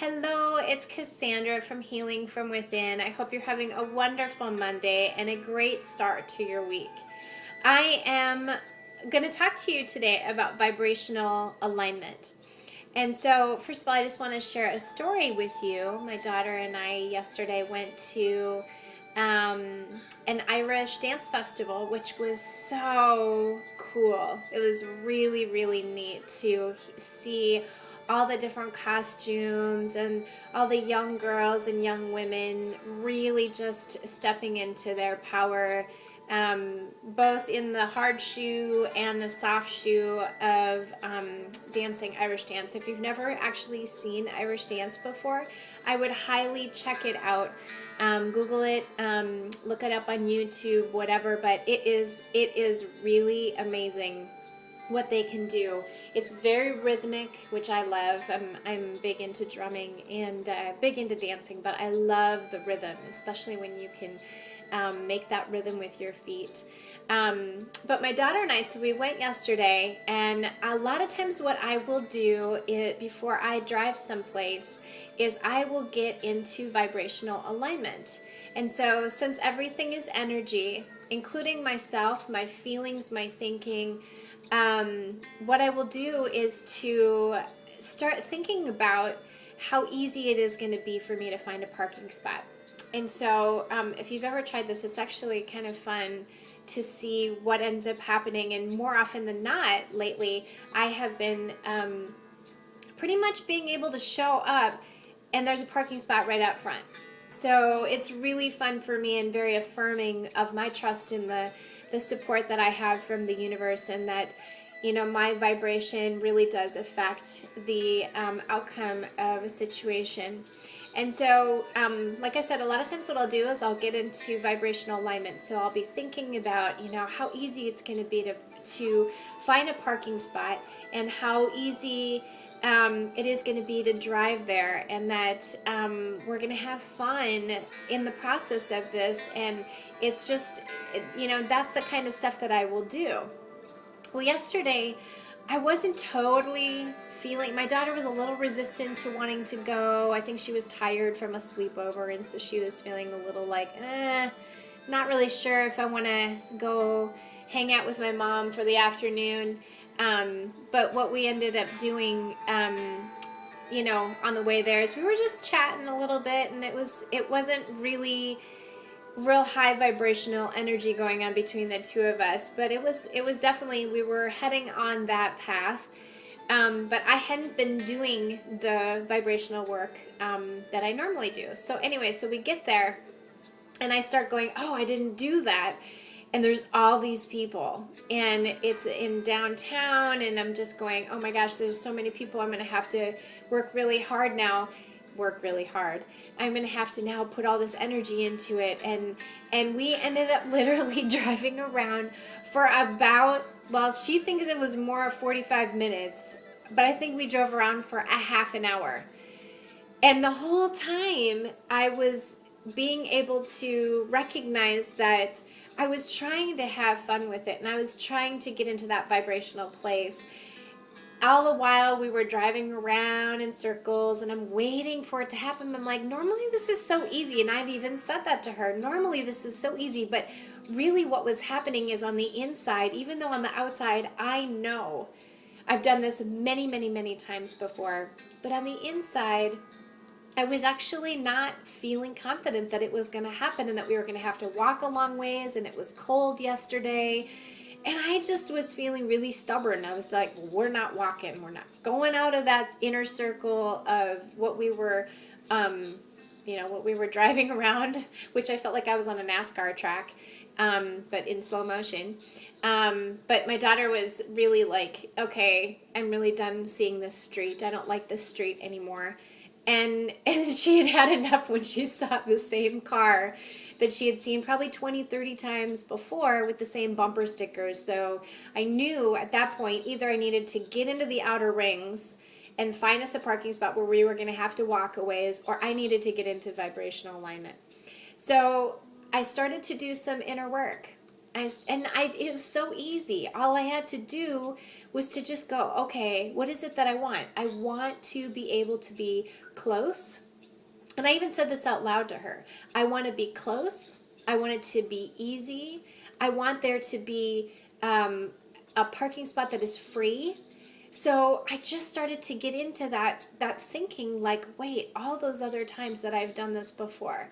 Hello, it's Cassandra from Healing from Within. I hope you're having a wonderful Monday and a great start to your week. I am going to talk to you today about vibrational alignment. And so, first of all, I just want to share a story with you. My daughter and I yesterday went to an Irish dance festival, which was so cool. It was really, really neat to see all the different costumes and all the young girls and young women really just stepping into their power, both in the hard shoe and the soft shoe of dancing Irish dance. If you've never actually seen Irish dance before, I would highly check it out. Google it, look it up on YouTube, whatever, but it is really amazing what they can do. It's very rhythmic, which I love. I'm big into drumming and big into dancing, but I love the rhythm, especially when you can make that rhythm with your feet. But my daughter and I, so we went yesterday, and a lot of times what I will do before I drive someplace is I will get into vibrational alignment. And so since everything is energy, including myself, my feelings, my thinking, what I will do is to start thinking about how easy it is going to be for me to find a parking spot. And so if you've ever tried this, it's actually kind of fun to see what ends up happening. And more often than not, lately, I have been pretty much being able to show up and there's a parking spot right out front. So it's really fun for me and very affirming of my trust in the support that I have from the universe, and that, you know, my vibration really does affect the outcome of a situation. And so, like I said, a lot of times what I'll do is I'll get into vibrational alignment. So I'll be thinking about, you know, how easy it's going to be to find a parking spot, and how easy it is going to be to drive there, and that we're going to have fun in the process of this. And it's just, you know, that's the kind of stuff that I will do. Well, yesterday I wasn't totally feeling, my daughter was a little resistant to wanting to go. I think she was tired from a sleepover, and so she was feeling a little like, not really sure if I want to go hang out with my mom for the afternoon. But what we ended up doing, you know, on the way there is we were just chatting a little bit, and it wasn't really real high vibrational energy going on between the two of us, but it was definitely, we were heading on that path. But I hadn't been doing the vibrational work that I normally do. So anyway, so we get there and I start going, oh, I didn't do that. And there's all these people, and it's in downtown, and I'm just going, oh my gosh, there's so many people. I'm going to have to work really hard now. I'm going to have to now put all this energy into it. And we ended up literally driving around for about, well, she thinks it was more 45 minutes, but I think we drove around for a half an hour. And the whole time I was being able to recognize that I was trying to have fun with it, and I was trying to get into that vibrational place. All the while we were driving around in circles, and I'm waiting for it to happen. I'm like, normally this is so easy, and I've even said that to her. Normally this is so easy, but really what was happening is on the inside, even though on the outside I know I've done this many, many, many times before, but on the inside I was actually not feeling confident that it was going to happen, and that we were going to have to walk a long ways, and it was cold yesterday. And I just was feeling really stubborn. I was like, well, we're not walking. We're not going out of that inner circle of what we were, you know, what we were driving around, which I felt like I was on a NASCAR track, but in slow motion. But my daughter was really like, okay, I'm really done seeing this street. I don't like this street anymore. And she had enough when she saw the same car that she had seen probably 20, 30 times before with the same bumper stickers. So I knew at that point either I needed to get into the outer rings and find us a parking spot where we were going to have to walk a ways, or I needed to get into vibrational alignment. So I started to do some inner work. It was so easy. All I had to do was to just go, okay, what is it that I want? I want to be able to be close. And I even said this out loud to her. I want to be close. I want it to be easy. I want there to be a parking spot that is free. So I just started to get into that thinking, like, wait, all those other times that I've done this before,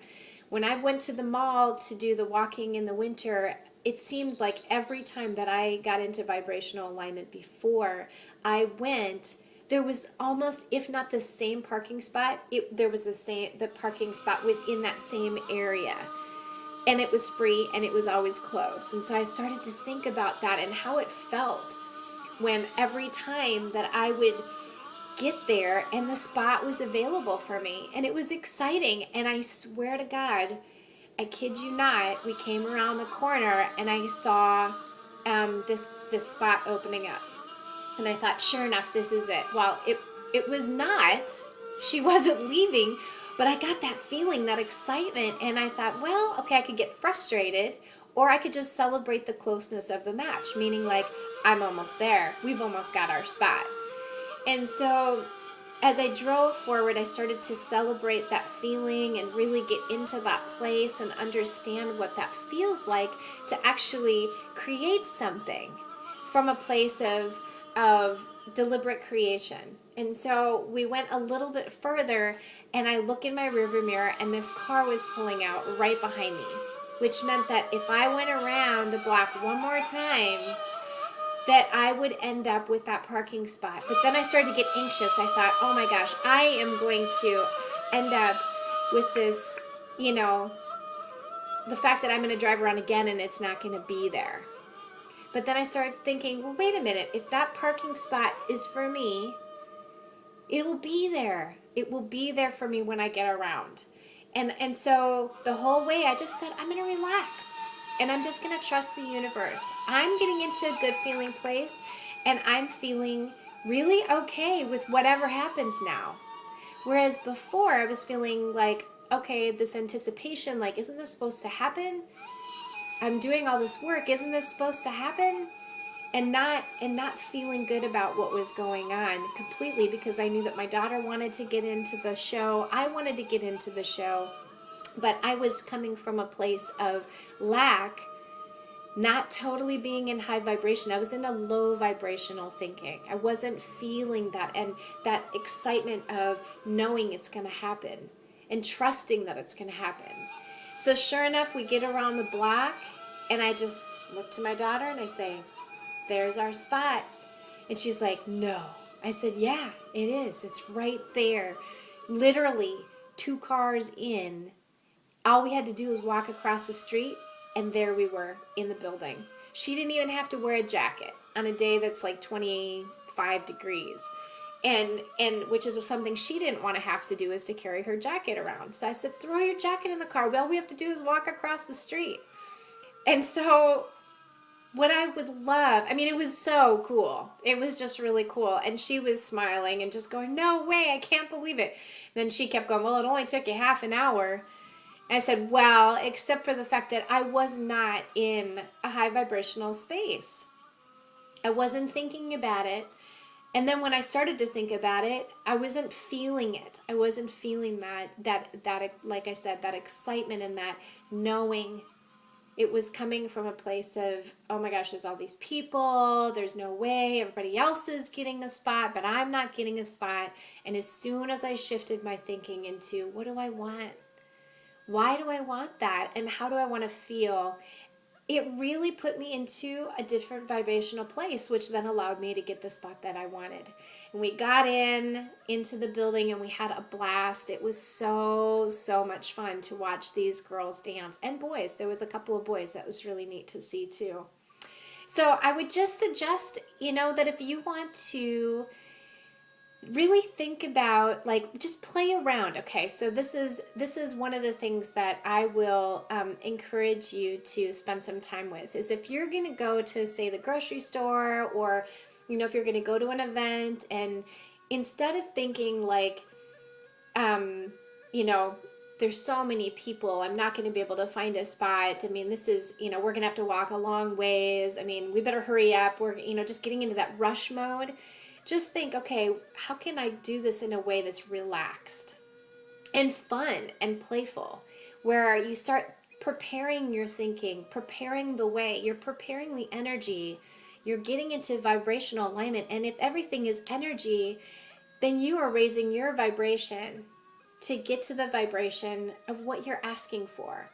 when I went to the mall to do the walking in the winter, it seemed like every time that I got into vibrational alignment before I went, there was almost, if not the same parking spot, there was the parking spot within that same area. And it was free and it was always close. And so I started to think about that and how it felt when every time that I would get there and the spot was available for me. And it was exciting. And I swear to God, I kid you not, we came around the corner and I saw this spot opening up. And I thought, sure enough, this is it. Well, it was not. She wasn't leaving, but I got that feeling, that excitement. And I thought, well, okay, I could get frustrated, or I could just celebrate the closeness of the match, meaning like, I'm almost there. We've almost got our spot. And so as I drove forward, I started to celebrate that feeling and really get into that place and understand what that feels like to actually create something from a place of deliberate creation. And so we went a little bit further, and I look in my rearview mirror and this car was pulling out right behind me, which meant that if I went around the block one more time, that I would end up with that parking spot. But then I started to get anxious. I thought, oh my gosh, I am going to end up with this, the fact that I'm going to drive around again and it's not going to be there. But then I started thinking, well, wait a minute. If that parking spot is for me, it will be there. It will be there for me when I get around. And so the whole way I just said, I'm going to relax. And I'm just going to trust the universe. I'm getting into a good feeling place, and I'm feeling really okay with whatever happens now. Whereas before, I was feeling like, okay, this anticipation, like, isn't this supposed to happen? I'm doing all this work. Isn't this supposed to happen? And not feeling good about what was going on completely, because I knew that my daughter wanted to get into the show. I wanted to get into the show. But I was coming from a place of lack, not totally being in high vibration. I was in a low vibrational thinking. I wasn't feeling that, and that excitement of knowing it's going to happen and trusting that it's going to happen. So sure enough, we get around the block, and I just look to my daughter and I say, there's our spot. And she's like, no. I said, yeah, it is. It's right there. Literally 2 cars in. All we had to do was walk across the street, and there we were in the building. She didn't even have to wear a jacket on a day that's like 25 degrees. And which is something she didn't want to have to do, is to carry her jacket around. So I said, throw your jacket in the car. All we have to do is walk across the street. And so what I would love, it was so cool. It was just really cool. And she was smiling and just going, no way, I can't believe it. Then she kept going, well, it only took you half an hour. I said, well, except for the fact that I was not in a high vibrational space. I wasn't thinking about it. And then when I started to think about it, I wasn't feeling it. I wasn't feeling that, like I said, that excitement and that knowing. It was coming from a place of, oh my gosh, there's all these people. There's no way. Everybody else is getting a spot, but I'm not getting a spot. And as soon as I shifted my thinking into, what do I want? Why do I want that? And how do I want to feel? It really put me into a different vibrational place, which then allowed me to get the spot that I wanted. And we got into the building and we had a blast. It was so much fun to watch these girls dance, and boys. There was a couple of boys that was really neat to see too. So I would just suggest, that if you want to really think about, like, just play around. Okay, so this is one of the things that I will encourage you to spend some time with, is if you're going to go to, say, the grocery store, or if you're going to go to an event, and instead of thinking like there's so many people, I'm not going to be able to find a spot. I mean, this is, we're going to have to walk a long ways. I mean, we better hurry up. We're, just getting into that rush mode. Just think, okay, how can I do this in a way that's relaxed and fun and playful, where you start preparing your thinking, preparing the way, you're preparing the energy, you're getting into vibrational alignment. And if everything is energy, then you are raising your vibration to get to the vibration of what you're asking for.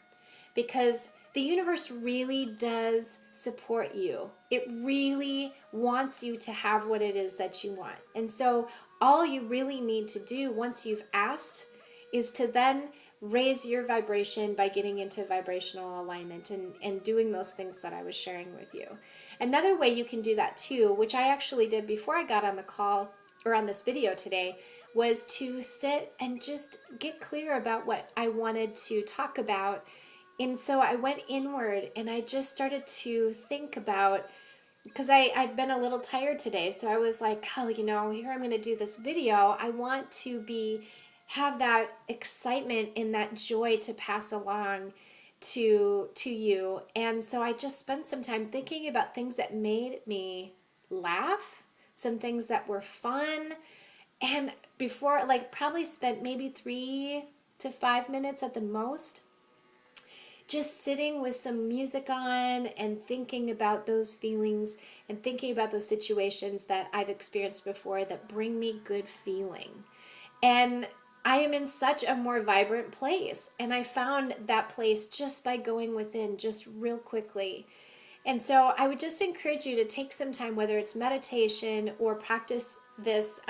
Because the universe really does support you. It really wants you to have what it is that you want. And so all you really need to do once you've asked is to then raise your vibration by getting into vibrational alignment and doing those things that I was sharing with you. Another way you can do that too, which I actually did before I got on the call or on this video today, was to sit and just get clear about what I wanted to talk about. And so I went inward and I just started to think about, because I've been a little tired today. So I was like, oh, here I'm going to do this video. I want to have that excitement and that joy to pass along to you. And so I just spent some time thinking about things that made me laugh, some things that were fun. And before, probably spent maybe 3 to 5 minutes at the most just sitting with some music on and thinking about those feelings and thinking about those situations that I've experienced before that bring me good feeling. And I am in such a more vibrant place. And I found that place just by going within just real quickly. And so I would just encourage you to take some time, whether it's meditation or practice this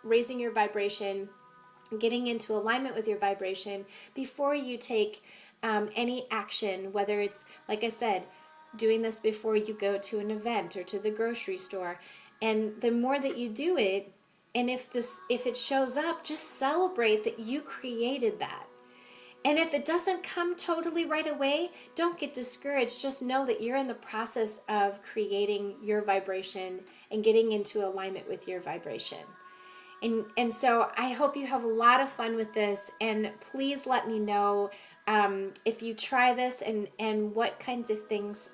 raising your vibration, getting into alignment with your vibration before you take any action, whether it's, like I said, doing this before you go to an event or to the grocery store. And the more that you do it, and if it shows up, just celebrate that you created that. And if it doesn't come totally right away, don't get discouraged. Just know that you're in the process of creating your vibration and getting into alignment with your vibration. And so I hope you have a lot of fun with this, and please let me know if you try this and what kinds of things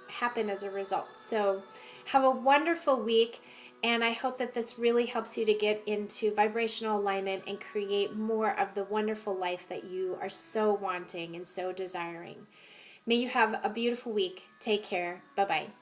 happen as a result. So have a wonderful week, and I hope that this really helps you to get into vibrational alignment and create more of the wonderful life that you are so wanting and so desiring. May you have a beautiful week. Take care. Bye-bye.